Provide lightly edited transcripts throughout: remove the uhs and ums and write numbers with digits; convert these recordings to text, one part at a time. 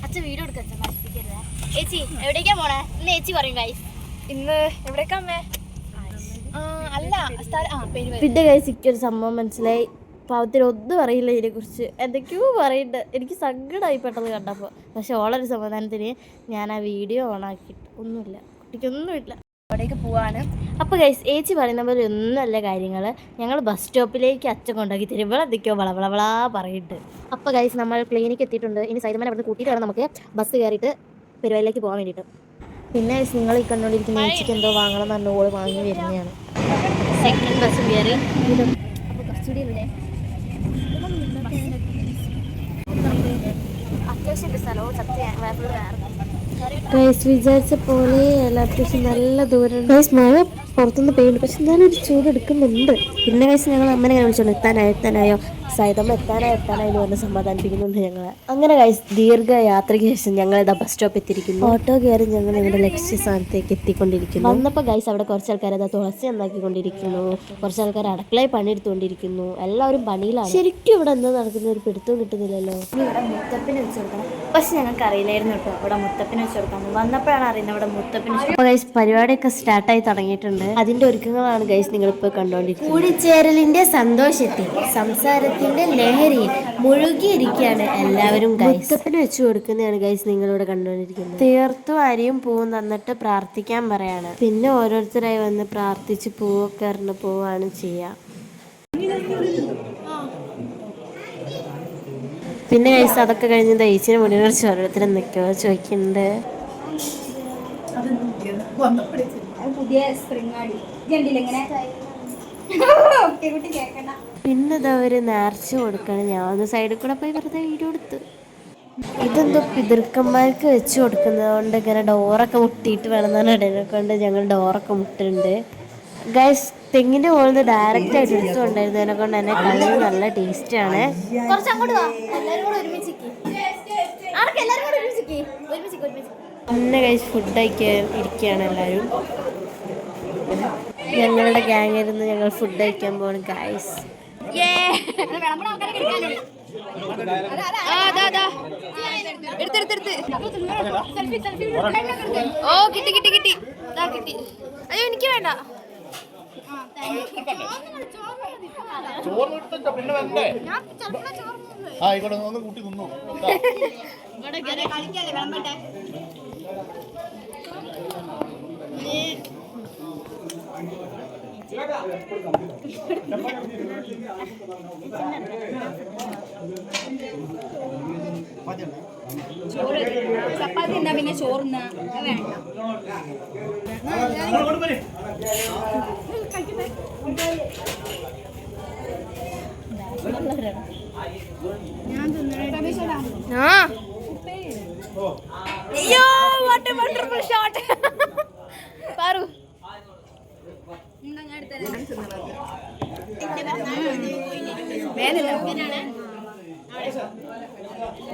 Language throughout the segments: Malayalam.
അച്ഛൻ വീഡിയോ എടുക്കാം. ചേച്ചി എവിടേക്കാ പോണേ? ഇന്ന് ചേച്ചി പറയും ഗൈസ്. ഇന്ന് എവിടേക്കാ അമ്മേ? അല്ല പിന്നെ ഗൈസ് എനിക്കൊരു സംഭവം മനസ്സിലായി. പാവത്തിന് ഒന്നും അറിയില്ല ഇതിനെക്കുറിച്ച്. എന്തൊക്കെയോ പറയുന്നുണ്ട്. എനിക്ക് സങ്കടമായി പെട്ടെന്ന് കണ്ടപ്പോൾ. പക്ഷെ ഓളൊരു സമാധാനത്തിന് ഞാൻ ആ വീഡിയോ ഓണാക്കിയിട്ട് ഒന്നുമില്ല, കുട്ടിക്കൊന്നുമില്ല. അവിടേക്ക് പോവാണ്. അപ്പോൾ ഗൈസ് ഏച്ചി പറയുന്ന പോലെ ഒന്നുമല്ല കാര്യങ്ങൾ. ഞങ്ങൾ ബസ് സ്റ്റോപ്പിലേക്ക് അച്ഛൻ കൊണ്ടാക്കി തരും. ഇവിടെ എന്തൊക്കെയോ വളവളവളാ പറയുന്നുണ്ട്. അപ്പോൾ ഗൈസ് നമ്മൾ ക്ലിനിക്ക് എത്തിയിട്ടുണ്ട്. ഇനി സൈതമ്മനെ അവിടെ കൂട്ടിയിട്ട് വേണം നമുക്ക് ബസ് കയറിയിട്ട് പെരുവയിലേക്ക് പോകാൻ വേണ്ടിയിട്ട്. പിന്നെ നിങ്ങൾ ഈ കണ്ടുകൊണ്ടിരിക്കുന്ന ഏച്ചിക്ക് എന്തോ വാങ്ങണം എന്ന് പറഞ്ഞ ഓള് വാങ്ങി വരുന്നതാണ്. സെക്കൻഡ് ബസ്സും കയറി. അപ്പോൾ കുറച്ചുകൂടി ഇവിടെ അത്യാവശ്യം സ്ഥലവും സത്യം വിചാരിച്ച പോലെ അല്ല, അത്യാവശ്യം നല്ല ദൂരം. മഴ പുറത്തുനിന്ന് പെയ്യുന്നുണ്ട്, പക്ഷെ എന്നാലും ഒരു ചൂട് എടുക്കുന്നുണ്ട്. പിന്നെ ഞങ്ങൾ അമ്മനെ വിളിച്ചോണ്ട് എത്താനായോ സൈതമ്മ എത്താനായോ എന്ന് പറഞ്ഞ് സമാധാനിപ്പിക്കുന്നുണ്ട് ഞങ്ങൾ. അങ്ങനെ ദീർഘ യാത്രയ്ക്ക് ശേഷം ഞങ്ങൾ ഇതാ ബസ് സ്റ്റോപ്പ് എത്തിയിരിക്കുന്നു. ഓട്ടോ കയറി ഞങ്ങൾ ഞങ്ങളുടെ ലക്ഷ്യസ്ഥാനത്തേക്ക് എത്തിക്കൊണ്ടിരിക്കുന്നു. വന്നപ്പോൾ അവിടെ കുറച്ച് ആൾക്കാർ അതാ തുളസി ഉണ്ടാക്കിക്കൊണ്ടിരിക്കുന്നു, കുറച്ച് ആൾക്കാർ അടുക്കളയിൽ പണിയെടുത്തുകൊണ്ടിരിക്കുന്നു. എല്ലാവരും പണിയിലാണ്. ശരിക്കും ഇവിടെ എന്താ നടക്കുന്ന ഒരു പിടുത്തവും കിട്ടുന്നില്ലല്ലോ. ഇവിടെ മുത്തപ്പിന് വെച്ച് കൊടുക്കണം. പക്ഷെ ഞങ്ങൾക്ക് അറിയില്ലായിരുന്നു കേട്ടോ ഇവിടെ മുത്തപ്പിന് വെച്ച് കൊടുക്കാൻ. വന്നപ്പോഴാണ് അറിയുന്നത് ഇവിടെ മുത്തപ്പിന്. അപ്പോൾ പരിപാടിയൊക്കെ സ്റ്റാർട്ടായി തുടങ്ങിയിട്ടുണ്ട്. അതിന്റെ ഒരുക്കങ്ങളാണ് ഗൈസ് നിങ്ങളിപ്പോൾ കണ്ടുകൊണ്ടിരിക്കുന്നത്. കൂടിച്ചേരലിന്റെ സന്തോഷത്തിൽ സംസാരത്തിന്റെ ലഹരിയിൽ മുഴുകിയിരിക്കുകയാണ് എല്ലാവരും. മുത്തപ്പിന് വെച്ച് കൊടുക്കുന്നതാണ് ഗൈസ് നിങ്ങളിവിടെ കണ്ടുകൊണ്ടിരിക്കുന്നത്. തീർത്തും അരിയും പൂവും തന്നിട്ട് പ്രാർത്ഥിക്കാൻ പറയാണ്. പിന്നെ ഓരോരുത്തരായി വന്ന് പ്രാർത്ഥിച്ച് പൂവൊക്കെ എറിഞ്ഞ് പോവാണ് ചെയ്യുക. പിന്നെ ഗൈസ് അതൊക്കെ കഴിഞ്ഞ് ദഹിച്ചിന് മുന്നിൽ കുറച്ച് ഓരോരുത്തർ എന്തൊക്കെയോ ചോദിക്കുന്നുണ്ട്. പിന്നെ അവര് നേർച്ച കൊടുക്കണം. ഞാൻ ഒന്ന് സൈഡിൽ കൂടെ പോയി വെറുതെ വീഡിയോ എടുത്ത്. ഇതെന്തോ പിതൃക്കന്മാർക്ക് വെച്ച് കൊടുക്കുന്നതുകൊണ്ട് ഇങ്ങനെ ഡോറൊക്കെ മുട്ടിയിട്ട് വേണമെന്നാണ് ഇടനെ കൊണ്ട് ഞങ്ങൾ ഡോറൊക്കെ മുട്ടുണ്ട്. ഗൈസ് തെങ്ങിന്റെ മുകളിൽ നിന്ന് ഡയറക്റ്റ് ആയിട്ട് എടുത്തുകൊണ്ടായിരുന്നതിനെ കൊണ്ട് തന്നെ കളി നല്ല ടേസ്റ്റാണ്. പിന്നെ ഗൈസ് ഫുഡ് കഴിക്കാൻ ഇരിക്കുകയാണ് എല്ലാവരും. ഞങ്ങളുടെ ഗ്യാങ്ങിരുന്ന് ഞങ്ങൾ ഫുഡ് കഴിക്കാൻ പോവാണ് ഗൈസ്. ഓ കിട്ടി കിട്ടി കിട്ടി കിട്ടി. അയ്യോ എനിക്ക് വേണ്ട. ചപ്പാത്തി എന്നാ പിന്നെ ചോറിന് വേണ്ട. അയ്യോ what A wonderful shot. Paru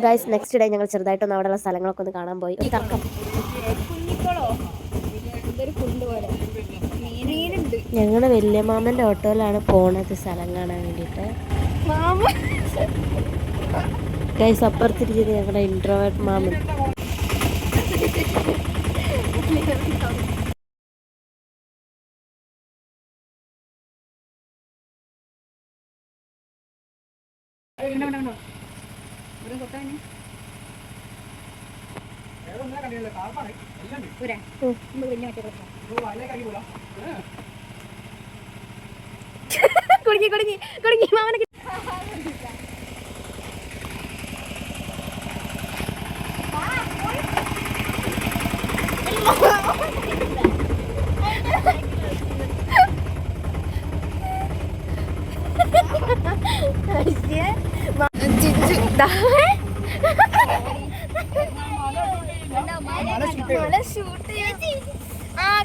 guys next day ഞങ്ങൾ ചെറുതായിട്ടൊന്ന് അവിടെയുള്ള സ്ഥലങ്ങളൊക്കെ ഒന്ന് കാണാൻ പോയി. ഞങ്ങളുടെ വലിയ മാമന്റെ ഓട്ടോയിലാണ് പോണത് സ്ഥലം കാണാൻ വേണ്ടിയിട്ട്. ഗൈസ് അപ്പുറത്തിരിക്കുന്നത് ഞങ്ങളുടെ ഇൻട്രോവേർട്ട് മാമൻ. കുടുങ്ങി കുടുങ്ങി കുടുങ്ങി മാമനെ.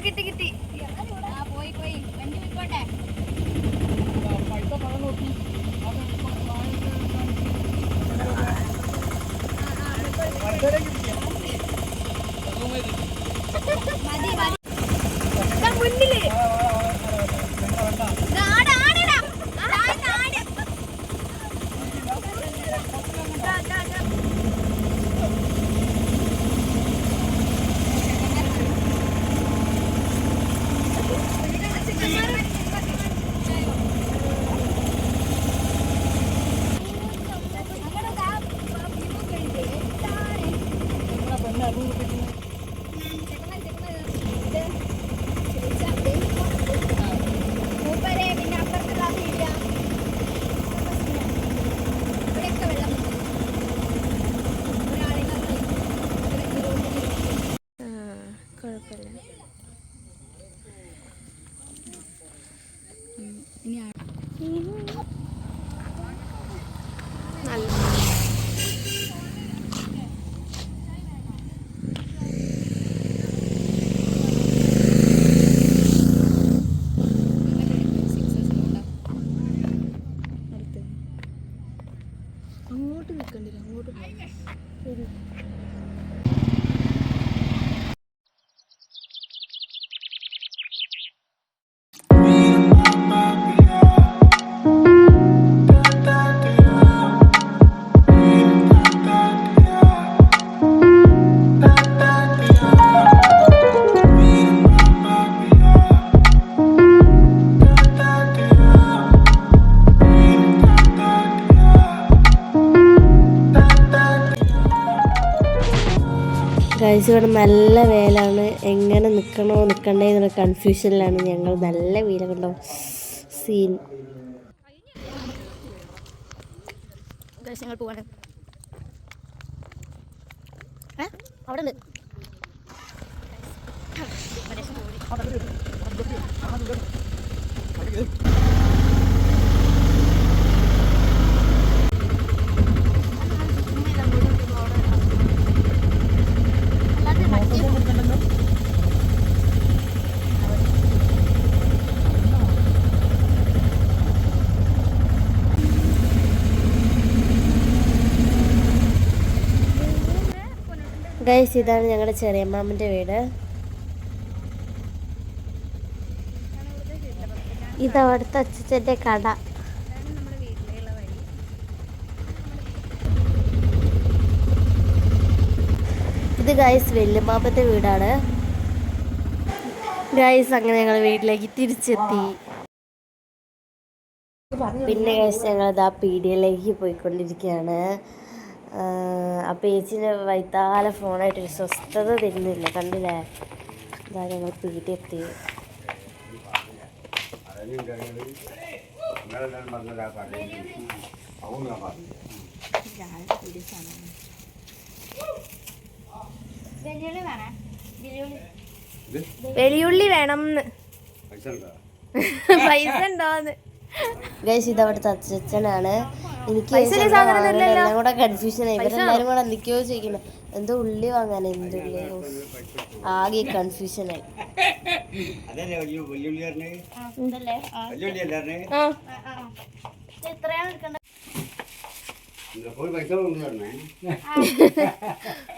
കിട്ടി കിട്ടി. പോയി പോയി വണ്ടി വിൽക്കോട്ടെ. മുന്നില് കുഴപ്പമില്ല. അങ്ങോട്ട് നിൽക്കണ്ടില്ല, അങ്ങോട്ട് പോയി. ഗൈസ് ഇവിടെ നല്ല വേലാണ്. എങ്ങനെ നിൽക്കണോ നിൽക്കണ്ടേ എന്നുള്ള കൺഫ്യൂഷനിലാണ് ഞങ്ങൾ. നല്ല വീല കണ്ടോ സീൻ. ഞങ്ങൾ പോവാണ്. അവിടെ ഉണ്ട്. ഗൈസ് ഇതാണ് ഞങ്ങളുടെ ചെറിയമ്മാമ്മൻ്റെ വീട്. ഇതവിടുത്തെ അച്ഛൻ്റെ കട. ഇത് ഗൈസ് വല്യമ്മാമ്മൻ്റെ വീടാണ്. ഗൈസ് അങ്ങനെ ഞങ്ങൾ വീട്ടിലേക്ക് തിരിച്ചെത്തി. പിന്നെ ഗൈസ് ഞങ്ങളിതാ പീഡിയയിലേക്ക് പോയിക്കൊണ്ടിരിക്കുകയാണ്. അപ്പോൾ ചേച്ചിൻ്റെ വൈത്താല ഫോണായിട്ടൊരു സ്വസ്ഥത തരുന്നില്ല, കണ്ടില്ലേ? ഇതാ ഞങ്ങൾ പീടി എത്തി. വെളിയുള്ളി വേണം. പൈസ ഉണ്ടോന്ന്. ഗൈസ് ഇതവിടുത്തെ അച്ഛനാണ്. എനിക്ക് എല്ലാം കൂടെ കൺഫ്യൂഷനായി. ഇവരെല്ലാരും കൂടെ എന്തൊക്കെയോ ചോദിക്കണം. എന്തോ ഉള്ളി വാങ്ങാൻ, എന്തുള്ളി, ആകെ കൺഫ്യൂഷനായി.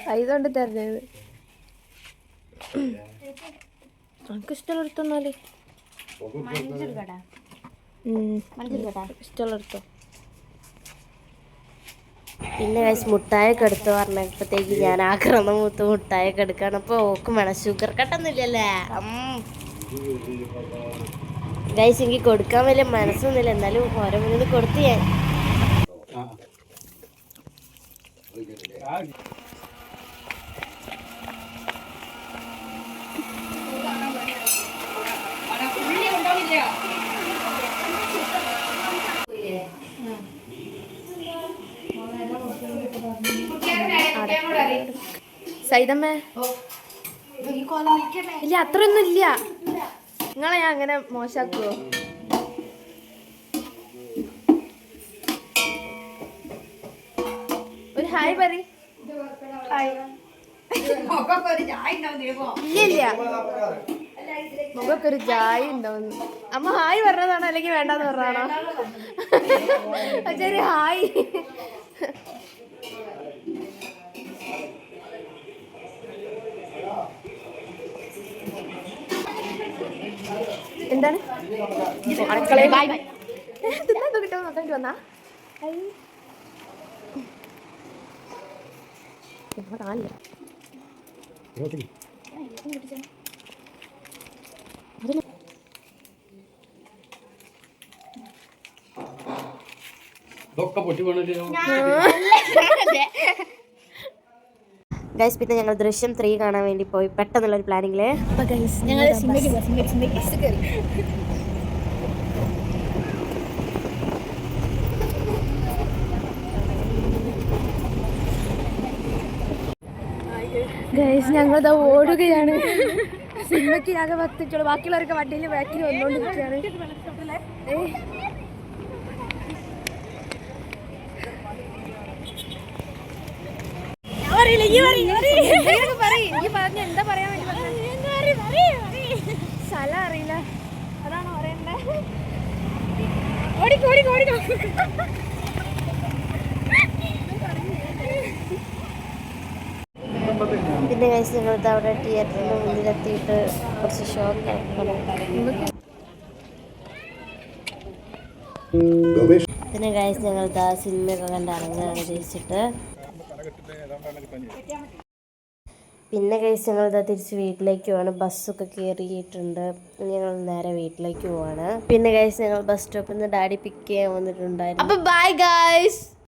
പൈസ കൊണ്ട് തരുന്നത് നമുക്ക് ഇഷ്ടമുള്ളടുത്തോന്നാല് ഇഷ്ടമുള്ളടുത്തോ. പിന്നെ ഗൈസ് മുട്ടായൊക്കെ എടുത്ത് പറഞ്ഞപ്പോഴത്തേക്ക് ഞാൻ ആക്രമണം മൂത്ത് മുട്ടായൊക്കെ എടുക്കാണ്. അപ്പോൾ ഓക്കും വേണം, ഷുഗർ കട്ടൊന്നുമില്ലല്ലേ ഗൈസ്. എനിക്ക് കൊടുക്കാൻ വലിയ മനസ്സൊന്നുമില്ല, എന്നാലും ഓരോ മുന്നിൽ കൊടുത്ത് ഞാൻ. സൈതമ്മേ ഇല്ല, അത്രയൊന്നും ഇല്ല. നിങ്ങളെ ഞാൻ അങ്ങനെ മോശാക്കുവോ? ഒരു ഹായ് പറ. ഇല്ല മുഖൊക്കെ ഒരു ചായ ഉണ്ടാവുന്നു. അമ്മ ഹായ് പറഞ്ഞതാണോ അല്ലെങ്കിൽ വേണ്ടാന്ന് പറഞ്ഞതാണോ? ശരി ഹായ്. എന്താണ് അടുക്കളയിൽ തിന്നാൻ കിട്ടുമോ നോക്കാൻ വന്നാ? കാണില്ല. ഗൈസ് പിന്നെ ഞങ്ങൾ ദൃശ്യം 3 കാണാൻ വേണ്ടി പോയി പെട്ടെന്നുള്ളൊരു പ്ലാനിങ്ങില്. ഗൈസ് ഞങ്ങളിതാ ഓടുകയാണ്. സിനിമയ്ക്ക് ഞങ്ങൾ വത്തിച്ചുള്ളൂ, ബാക്കിയുള്ളവരൊക്കെ വണ്ടിയിൽ ബാക്കിൽ വന്നുകൊണ്ടിരിക്കുകയാണ്. എന്താ പറയാൻ സ്ഥലം അറിയില്ല, അതാണോ പറയണ്ടേ? ഓടിക്കോ ഓടിക്കോ ഓടിക്കോ. പിന്നെ ഗൈസ് ഞങ്ങളിത് അവിടെ തിയേറ്ററിന് മുന്നിലെത്തിയിട്ട് കുറച്ച് ഷോക്ക് പിന്നെ ഗൈസ് ഞങ്ങളിതാ സിനിമയൊക്കെ കണ്ട് ഇറങ്ങുകയാണ് തിരിച്ചിട്ട്. പിന്നെ ഗൈസ് ഞങ്ങളിതാ തിരിച്ച് വീട്ടിലേക്ക് പോവാണ്. ബസ്സൊക്കെ കയറിയിട്ടുണ്ട്. ഞങ്ങൾ നേരെ വീട്ടിലേക്ക് പോവാണ്. പിന്നെ ഗൈസ് ഞങ്ങൾ ബസ് സ്റ്റോപ്പിൽ നിന്ന് ഡാഡി പിക്ക് ചെയ്യാൻ വന്നിട്ടുണ്ടായിരുന്നു. അപ്പോൾ ബൈ ഗൈസ്.